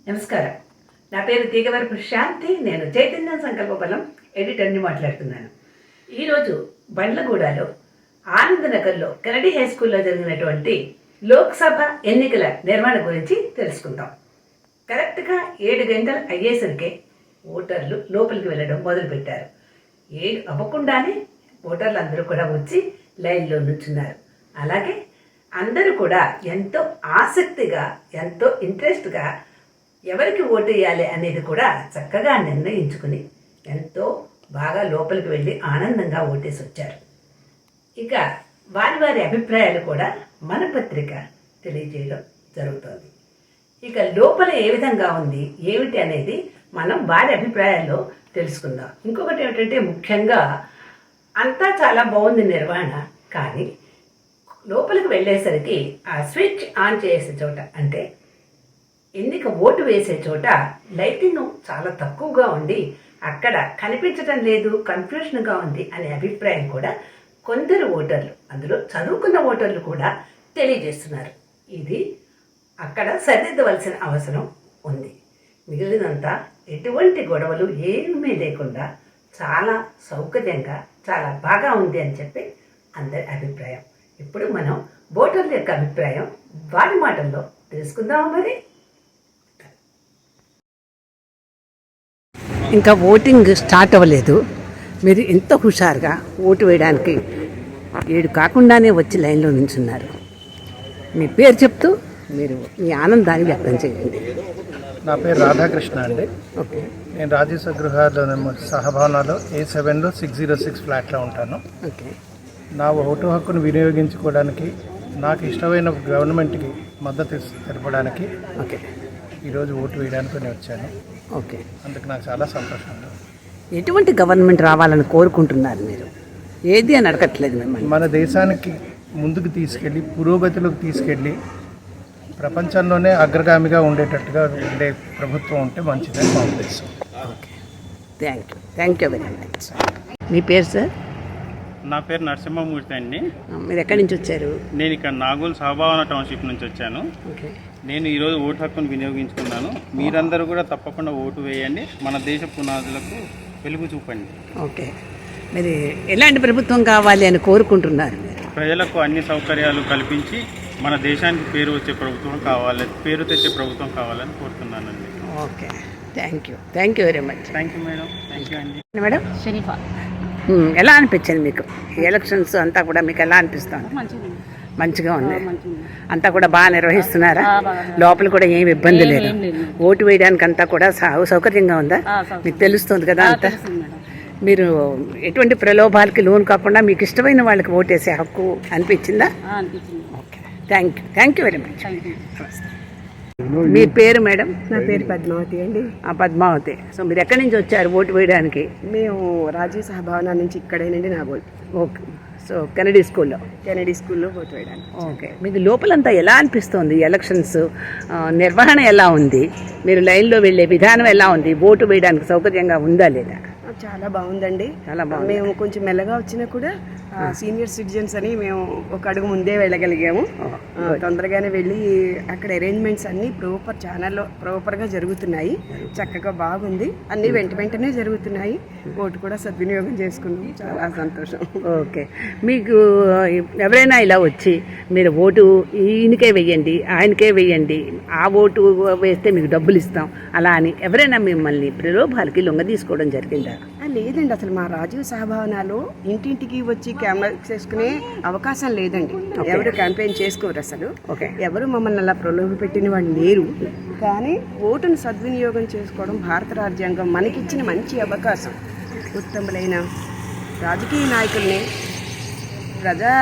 నమస్కారం. నా పేరు తీగవరపు శాంతి. నేను చైతన్య సంకల్ప బలం ఎడిటర్ని మాట్లాడుతున్నాను. ఈరోజు బండ్లగూడలో ఆనందనగర్లో కెనడీ హై స్కూల్లో జరిగినటువంటి లోక్సభ ఎన్నికల నిర్వహణ గురించి తెలుసుకుందాం. కరెక్ట్గా 7 గంటలు అయ్యేసరికి ఓటర్లు లోపలికి వెళ్ళడం మొదలుపెట్టారు. 7 అవ్వకుండానే ఓటర్లు అందరూ కూడా వచ్చి లైన్లో నుంచున్నారు. అలాగే అందరూ కూడా ఎంతో ఆసక్తిగా, ఎంతో ఇంట్రెస్ట్గా ఎవరికి ఓటు వేయాలి అనేది కూడా చక్కగా నిర్ణయించుకుని ఎంతో బాగా లోపలికి వెళ్ళి ఆనందంగా ఓటేసి వచ్చారు. ఇక వారి వారి అభిప్రాయాలు కూడా మన పత్రిక తెలియజేయడం జరుగుతుంది. ఇక లోపల ఏ విధంగా ఉంది ఏమిటి అనేది మనం వారి అభిప్రాయాల్లో తెలుసుకుందాం. ఇంకొకటి ఏమిటంటే ముఖ్యంగా అంతా చాలా బాగుంది నిర్వహణ, కానీ లోపలికి వెళ్ళేసరికి ఆ స్విచ్ ఆన్ చేసే చోట, అంటే ఎన్నిక ఓటు వేసే చోట లైటింగ్ చాలా తక్కువగా ఉండి అక్కడ కనిపించడం లేదు, కన్ఫ్యూషన్గా ఉంది అనే అభిప్రాయం కూడా కొందరు ఓటర్లు, అందులో చదువుకున్న ఓటర్లు కూడా తెలియజేస్తున్నారు. ఇది అక్కడ సరిదిద్దవలసిన అవసరం ఉంది. మిగిలినంతా ఎటువంటి గొడవలు ఏమీ లేకుండా చాలా సౌకర్యంగా చాలా బాగా ఉంది అని చెప్పి అందరి అభిప్రాయం. ఇప్పుడు మనం ఓటర్ల యొక్క అభిప్రాయం వారి మాటల్లో తెలుసుకుందాం. మరి ఇంకా ఓటింగ్ స్టార్ట్ అవ్వలేదు, మీరు ఎంత హుషారుగా ఓటు వేయడానికి 7 కాకుండానే వచ్చి లైన్లో నిల్చున్నారు. మీ పేరు చెప్తూ మీరు మీ ఆనందాన్ని వ్యక్తం చేయండి. నా పేరు రాధాకృష్ణ అండి. ఓకే. నేను రాజీవ్ సగృహాలో సహభవనాలో A7లో 606 ఫ్లాట్లో ఉంటాను. ఓకే. నా ఓటు హక్కును వినియోగించుకోవడానికి, నాకు ఇష్టమైన గవర్నమెంట్కి మద్దతు తెలపడానికి ఓకే ఈరోజు ఓటు వేయడానికి నేను వచ్చాను. ఓకే. అందుకు నాకు చాలా సంతోషంగా. ఎటువంటి గవర్నమెంట్ రావాలని కోరుకుంటున్నారు మీరు? ఏది అని అడగట్లేదు మిమ్మల్ని. మన దేశానికి ముందుకు తీసుకెళ్ళి పురోగతిలోకి తీసుకెళ్ళి ప్రపంచంలోనే అగ్రగామిగా ఉండేటట్టుగా ఉండే ప్రభుత్వం ఉంటే మంచిదని మా ఉద్దేశం. Okay, thank you very much. మీ పేరు సార్? నా పేరు నరసింహమూర్తి అండి. మీరు ఎక్కడి నుంచి వచ్చారు? నేను ఇక్కడ నాగోల్ సహభావన టౌన్షిప్ నుంచి వచ్చాను. ఓకే. నేను ఈరోజు ఓటు హక్కును వినియోగించుకున్నాను. మీరందరూ కూడా తప్పకుండా ఓటు వేయండి, మన దేశ పునాదులకు వెలుగు చూపండి. ఓకే. మీరు ఎలాంటి ప్రభుత్వం కావాలి అని కోరుకుంటున్నారు? ప్రజలకు అన్ని సౌకర్యాలు కల్పించి మన దేశానికి పేరు వచ్చే ప్రభుత్వం కావాలి, పేరు తెచ్చే ప్రభుత్వం కావాలని కోరుతున్నానండి. Okay, thank you very much. Thank you madam. Thank you అండి. మేడం షరీఫా. ఎలా అనిపించింది మీకు ఎలక్షన్స్ అంతా కూడా? మీకు ఎలా అనిపిస్తుంది? మంచిగా ఉంది. అంతా కూడా బాగా నిర్వహిస్తున్నారా? లోపల కూడా ఏమి ఇబ్బంది లేదు. ఓటు వేయడానికి అంతా కూడా సౌకర్యంగా ఉందా? మీకు తెలుస్తుంది కదా అంతా. మీరు ఎటువంటి ప్రలోభాలకి లోన్ కాకుండా మీకు ఇష్టమైన వాళ్ళకి ఓటేసే హక్కు అనిపించిందా? Okay, thank you very much. మీ పేరు మేడం? నా పేరు పద్మావతి అండి. పద్మావతి. సో మీరు ఎక్కడి నుంచి వచ్చారు ఓటు వేయడానికి? మేము రాజీవ్ సహభావన నుంచి ఇక్కడేనండి, నాగోల్. ఓకే. సో కెనడీ స్కూల్లో ఓటు వేయడానికి. ఓకే. మీకు లోపలంతా ఎలా అనిపిస్తుంది? ఎలక్షన్స్ నిర్వహణ ఎలా ఉంది? మీరు లైన్లో వెళ్ళే విధానం ఎలా ఉంది? ఓటు వేయడానికి సౌకర్యంగా ఉందా లేదా? చాలా బాగుందండి. చాలా బాగుంది. మేము కొంచెం మెల్లగా వచ్చినా కూడా సీనియర్ సిటిజన్స్ అని మేము ఒక అడుగు ముందే వెళ్ళగలిగాము. తొందరగానే వెళ్ళి అక్కడ అరేంజ్మెంట్స్ అన్నీ ప్రాపర్గా జరుగుతున్నాయి. చక్కగా బాగుంది. అన్నీ వెంటనే జరుగుతున్నాయి. ఓటు కూడా సద్వినియోగం చేసుకున్నాం. చాలా సంతోషం. ఓకే. మీకు ఎవరైనా ఇలా వచ్చి మీరు ఓటు ఈయనకే వెయ్యండి, ఆయనకే వెయ్యండి, ఆ ఓటు వేస్తే మీకు డబ్బులు ఇస్తాం అలా అని ఎవరైనా మిమ్మల్ని ప్రలోభాలకి లొంగ తీసుకోవడం జరిగిందా? లేదండి. అసలు మా రాజీవ్ సహభావనాలో ఇంటింటికి వచ్చి కెమెరా చేసుకునే అవకాశం లేదండి. ఎవరు క్యాంపెయిన్ చేసుకోరు అసలు. ఎవరు మమ్మల్ని అలా ప్రలోభ పెట్టిన వాళ్ళు లేరు. కానీ ఓటును సద్వినియోగం చేసుకోవడం భారత రాజ్యాంగం మనకిచ్చిన మంచి అవకాశం. ఉత్తములైన రాజకీయ నాయకుల్ని, ప్రజా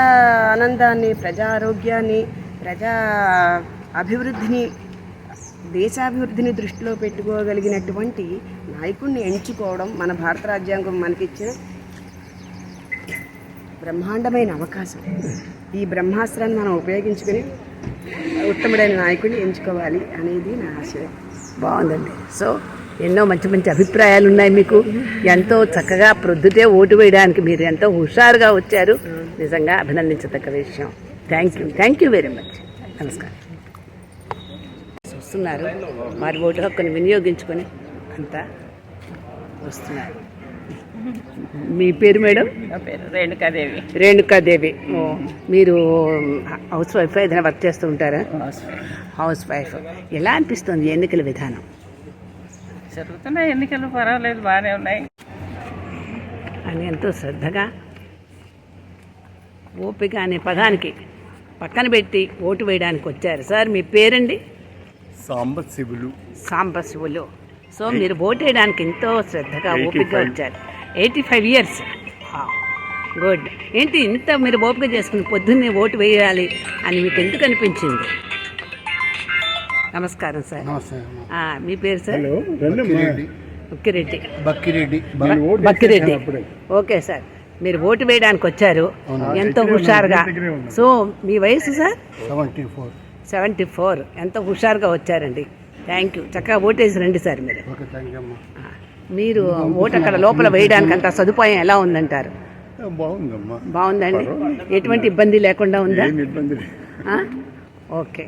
ఆనందాన్ని, ప్రజా ఆరోగ్యాన్ని, ప్రజా అభివృద్ధిని, దేశాభివృద్ధిని దృష్టిలో పెట్టుకోగలిగినటువంటి నాయకుడిని ఎంచుకోవడం మన భారత రాజ్యాంగం మనకిచ్చిన బ్రహ్మాండమైన అవకాశం. ఈ బ్రహ్మాస్త్రాన్ని మనం ఉపయోగించుకుని ఉత్తముడైన నాయకుడిని ఎంచుకోవాలి అనేది నా ఆశయం. బాగుందండి. సో ఎన్నో మంచి అభిప్రాయాలు ఉన్నాయి మీకు. ఎంతో చక్కగా ప్రొద్దుటే ఓటు వేయడానికి మీరు ఎంతో హుషారుగా వచ్చారు. నిజంగా అభినందించదగ్గ విషయం. Thank you very much. నమస్కారం. వస్తున్నారు. వారి ఓటు హక్కుని వినియోగించుకొని అంతా వస్తున్నారు. మీ పేరు మేడం? నా పేరు రేణుకాదేవి. రేణుకాదేవి. మీరు హౌస్ వైఫ్ ఏదైనా వర్క్ చేస్తూ ఉంటారా? House wife. ఎలా అనిపిస్తుంది ఎన్నికల విధానం? జరుగుతున్నాయి ఎన్నికలు, పర్వాలేదు, బాగానే ఉన్నాయి అని ఎంతో శ్రద్ధగా ఓపిక అనే పదానికి పక్కన పెట్టి ఓటు వేయడానికి వచ్చారు. సార్ మీ పేరండి? సాంబశివులు. సో మీరు ఓటు వేయడానికి ఎంతో శ్రద్ధగా ఓపికగా వచ్చారు. 85 years. గుడ్. ఏంటి ఇంత మీరు ఓపిక చేసుకుని పొద్దున్నే ఓటు వేయాలి అని మీకు ఎందుకు అనిపించింది? నమస్కారం సార్. మీ పేరు సార్? బక్కిరెడ్డి. ఓకే సార్, మీరు ఓటు వేయడానికి వచ్చారు ఎంతో హుషారుగా. సో మీ వయసు సార్? 74. ఎంతో హుషారుగా వచ్చారండి. Thank you. చక్కగా ఓటేసి రండి సార్. మీరు ఓటు అక్కడ లోపల వేయడానికి అంత సదుపాయం ఎలా ఉందంటారు? బాగుందండి. ఎటువంటి ఇబ్బంది లేకుండా ఉందా? Okay,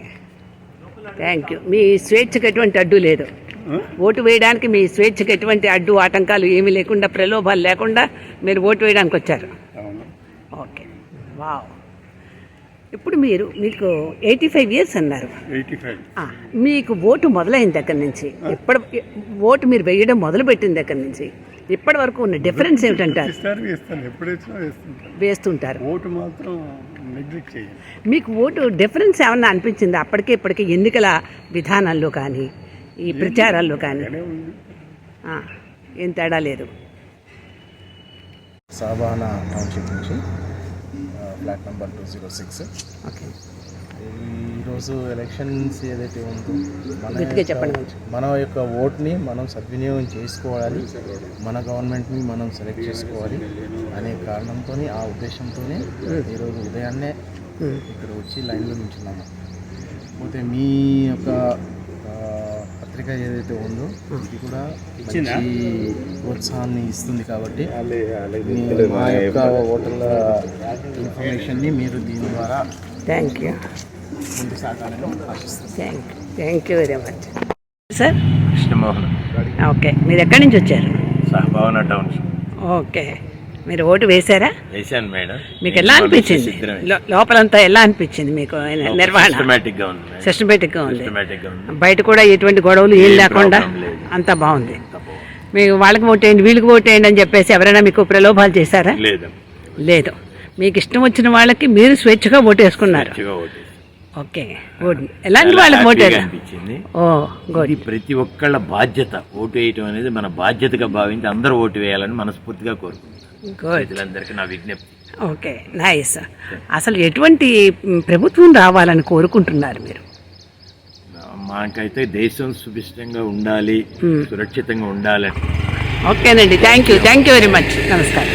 thank you. మీ స్వేచ్ఛకు ఎటువంటి అడ్డు లేదు. ఓటు వేయడానికి మీ స్వేచ్ఛకు ఎటువంటి అడ్డు ఆటంకాలు ఏమీ లేకుండా, ప్రలోభాలు లేకుండా మీరు ఓటు వేయడానికి వచ్చారు. Okay, wow. ఇప్పుడు మీకు 85 years అన్నారు. మీకు ఓటు మొదలైన దగ్గర నుంచి ఓటు మీరు వేయడం మొదలుపెట్టిన దగ్గర నుంచి ఇప్పటి వరకు ఉన్న డిఫరెన్స్ ఏమిటంటారు? వేస్తుంటారు. ఓటు మాత్రం నెగ్లెక్ట్ చేయాలి. మీకు ఓటు డిఫరెన్స్ ఏమన్నా అనిపించింది అప్పటికే ఇప్పటికే ఎన్నికల విధానాల్లో కానీ ఈ ప్రచారాల్లో కానీ? ఏం తేడా లేదు. సాబానా టౌన్షిప్ నుంచి ఫ్లాట్ నెంబర్ 206. ఓకే. ఈరోజు ఎలక్షన్స్ ఏదైతే ఉందో మన యొక్క ఓట్ని మనం సద్వినియోగం చేసుకోవాలి, మన గవర్నమెంట్ని మనం సెలెక్ట్ చేసుకోవాలి అనే కారణంతో, ఆ ఉద్దేశంతోనే ఈరోజు ఉదయాన్నే ఇక్కడ వచ్చి లైన్లో నిల్చున్నాము. పోతే మీ యొక్క పత్రిక ఏదైతే ఉందో ఇది కూడా మంచి ప్రోత్సాహాన్ని ఇస్తుంది కాబట్టి మా యొక్క ఓటర్ల ఇన్ఫర్మేషన్ని మీరు దీని ద్వారా థ్యాంక్ యూ ముందు సాగాలని ఆశిస్తున్నాను. Thank you very much. Sir? Krishnamohan. Okay, మీరు ఎక్కడి నుంచి వచ్చారు? సహభావన టౌన్షిప్. ఓకే, మీరు ఓటు వేశారా? వేసాను మేడం. మీకు ఎలా అనిపించింది? లోపలంతా ఎలా అనిపించింది మీకు నిర్వహణ? సిస్టమేటిక్గా ఉంది. బయట కూడా ఎటువంటి గొడవలు ఏం లేకుండా అంతా బాగుంది. మీకు వాళ్ళకి ఓటేయండి వీళ్ళకి ఓటేయండి అని చెప్పేసి ఎవరైనా మీకు ప్రలోభాలు చేశారా? లేదు. మీకు ఇష్టం వచ్చిన వాళ్ళకి మీరు స్వేచ్ఛగా ఓటు వేసుకున్నారు. Okay, good. ఎలాంటి వాళ్ళకి ఓటు అనిపించింది? ఓ గుడ్. ప్రతి ఒక్కళ్ళ బాధ్యత ఓటు వేయటం అనేది మన బాధ్యతగా భావించి అందరూ ఓటు వేయాలని మనస్ఫూర్తిగా కోరుకుంటున్నాను. ప్రజలందరికీ నా విజ్ఞప్తి. Okay, nice. అసలు ఎటువంటి ప్రభుత్వం రావాలని కోరుకుంటున్నారు మీరు? మాకైతే దేశం సుభిష్టంగా ఉండాలి, సురక్షితంగా ఉండాలని. ఓకేనండి, థ్యాంక్ యూ వెరీ మచ్. నమస్కారం.